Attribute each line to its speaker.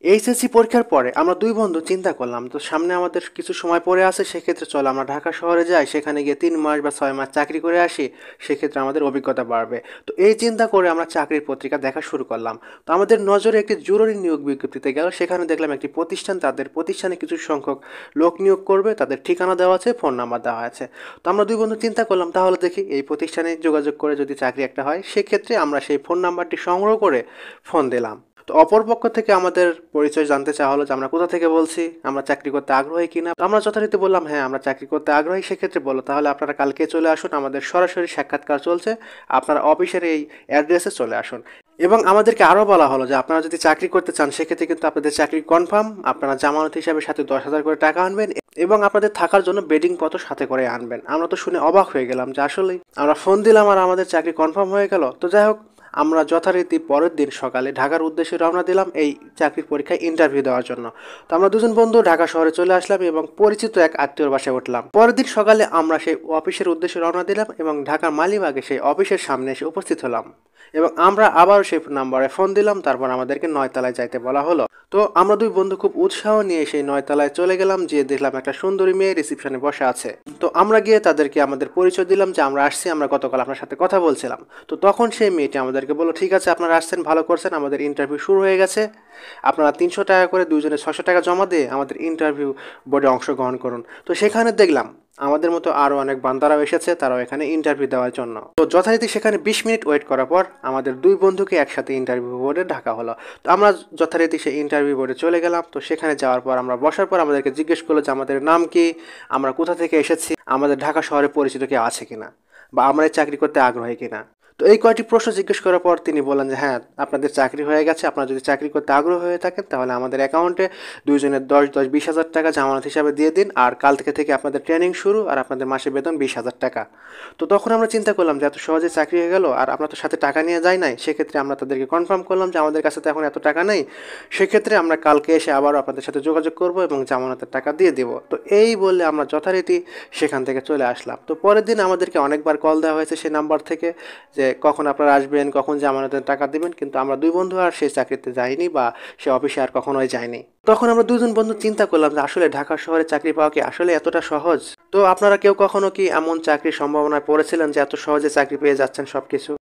Speaker 1: HSC পরীক্ষার পরে আমরা দুই বন্ধু চিন্তা করলাম, তো সামনে আমাদের কিছু সময় পড়ে আছে, সেক্ষেত্রে চলো আমরা ঢাকা শহরে যাই, সেখানে গিয়ে 3 মাস বা 6 মাস চাকরি করে আসি, সেক্ষেত্রে আমাদের অভিজ্ঞতা বাড়বে। তো এই চিন্তা করে আমরা চাকরির পত্রিকা দেখা শুরু করলাম। তো আমাদের নজরে একটি জরুরি নিয়োগ বিজ্ঞপ্তিতে গেল, সেখানে দেখলাম একটি প্রতিষ্ঠান তাদের প্রতিষ্ঠানে কিছু সংখ্যক লোক নিয়োগ করবে, তাদের ঠিকানা দেওয়া আছে, ফোন নাম্বার দেওয়া আছে। তো আমরা দুই বন্ধু চিন্তা করলাম তাহলে দেখি এই প্রতিষ্ঠানে যোগাযোগ করে যদি চাকরি একটা হয়, সেক্ষেত্রে আমরা সেই ফোন নাম্বারটি সংগ্রহ করে ফোন দিলাম। তো অপর পক্ষ থেকে আমাদের পরিচয় জানতে চাওয়া হলো যে আমরা কোথা থেকে বলছি, আমরা চাকরি করতে আগ্রহী কিনা। তো আমরা যথারীতি বললাম হ্যাঁ আমরা চাকরি করতে আগ্রহী। সেক্ষেত্রে বললো তাহলে আপনারা কালকে চলে আসুন, আমাদের সরাসরি সাক্ষাৎকার চলছে, আপনারা অফিসের এই অ্যাড্রেসে চলে আসুন। এবং আমাদেরকে আরও বলা হলো যে আপনারা যদি চাকরি করতে চান, সেক্ষেত্রে কিন্তু আপনাদের চাকরি কনফার্ম, আপনারা জামানত হিসাবে সাথে 10,000 করে টাকা আনবেন এবং আপনাদের থাকার জন্য বেডিং পত্র সাথে করে আনবেন। আমরা তো শুনে অবাক হয়ে গেলাম যে আসলেই আমরা ফোন দিলাম আর আমাদের চাকরি কনফার্ম হয়ে গেল। তো যাই হোক, আমরা যথারীতি পরের দিন সকালে ঢাকার উদ্দেশ্যে রওনা দিলাম এই চাকরির পরীক্ষায় ইন্টারভিউ দেওয়ার জন্য। তো আমরা দুজন বন্ধু ঢাকা শহরে চলে আসলাম এবং পরিচিত এক আত্মীয়র বাসায় উঠলাম। পরের দিন সকালে আমরা সেই অফিসের উদ্দেশ্যে রওনা দিলাম এবং ঢাকার মালিবাগে সেই অফিসের সামনে এসে উপস্থিত হলাম এবং আমরা আবারও সেই নাম্বারে ফোন দিলাম। তারপর আমাদেরকে 9 তলায় যাইতে বলা হলো। তো আমরা দুই বন্ধু খুব উৎসাহ নিয়ে সেই 9 তলায় চলে গেলাম, গিয়ে দেখলাম একটা সুন্দরী মেয়ে রিসিপশনে বসে আছে। তো আমরা গিয়ে তাদেরকে আমাদের পরিচয় দিলাম যে আমরা আসছি, আমরা গতকাল আপনার সাথে কথা বলছিলাম। তো তখন সেই মেয়েটি আমাদেরকে বললো ঠিক আছে আপনারা আসছেন, ভালো করছেন, আমাদের ইন্টারভিউ শুরু হয়ে গেছে, আপনারা 300 টাকা করে দুজনে 600 টাকা জমা দিয়ে আমাদের ইন্টারভিউ বোর্ডে অংশগ্রহণ করুন। তো সেখানে দেখলাম আমাদের মতো আরও অনেক বান্দারাও এসেছে, তারাও এখানে ইন্টারভিউ দেওয়ার জন্য। তো যথারীতি সেখানে 20 মিনিট ওয়েট করার পর আমাদের দুই বন্ধুকে একসাথে ইন্টারভিউ বোর্ডে ঢাকা হলো। তো আমরা যথারীতি সেই ইন্টারভিউ বোর্ডে চলে গেলাম। তো সেখানে যাওয়ার পর আমরা বসার পর আমাদেরকে জিজ্ঞেস করলো যে আমাদের নাম কি, আমরা কোথা থেকে এসেছি, আমাদের ঢাকা শহরে পরিচিত কেউ আছে কিনা, বা আমরা এই চাকরি করতে আগ্রহী কিনা। তো এই কয়টি প্রশ্ন জিজ্ঞেস করার পর তিনি বললেন যে হ্যাঁ আপনাদের চাকরি হয়ে গেছে, আপনারা যদি চাকরি করতে আগ্রহী হয়ে থাকেন তাহলে আমাদের অ্যাকাউন্টে দুইজনের 10-10-20 হাজার টাকা জামানত হিসাবে দিয়ে দিন, আর কাল থেকে আপনাদের ট্রেনিং শুরু, আর আপনাদের মাসে বেতন 20,000 টাকা। তো তখন আমরা চিন্তা করলাম যে এত সহজে চাকরি হয়ে গেল, আর আমরা তো সাথে টাকা নিয়ে যাই নাই, সেক্ষেত্রে আমরা তাদেরকে কনফার্ম করলাম যে আমাদের কাছে তো এখন এত টাকা নেই, সেক্ষেত্রে আমরা কালকে এসে আবারও আপনাদের সাথে যোগাযোগ করব এবং জামানতের টাকা দিয়ে দেবো। তো এই বলে আমরা যথারীতি সেখান থেকে চলে আসলাম। তো পরের দিন আমাদেরকে অনেকবার কল দেওয়া হয়েছে সেই নাম্বার থেকে যে কখন আপনারা আসবেন, কখন জামানতের টাকা দিবেন, কিন্তু আমরা দুই বন্ধু আর সেই চাকরিতে যাইনি বা সে অফিসে আর কখনোই যাইনি। তখন আমরা দুজন বন্ধু চিন্তা করলাম যে আসলে ঢাকা শহরে চাকরি পাওয়া কি আসলে এতটা সহজ? তো আপনারা কেউ কখনো কি এমন চাকরির সম্ভাবনায় পড়েছিলেন যে এত সহজে চাকরি পেয়ে যাচ্ছেন সবকিছু?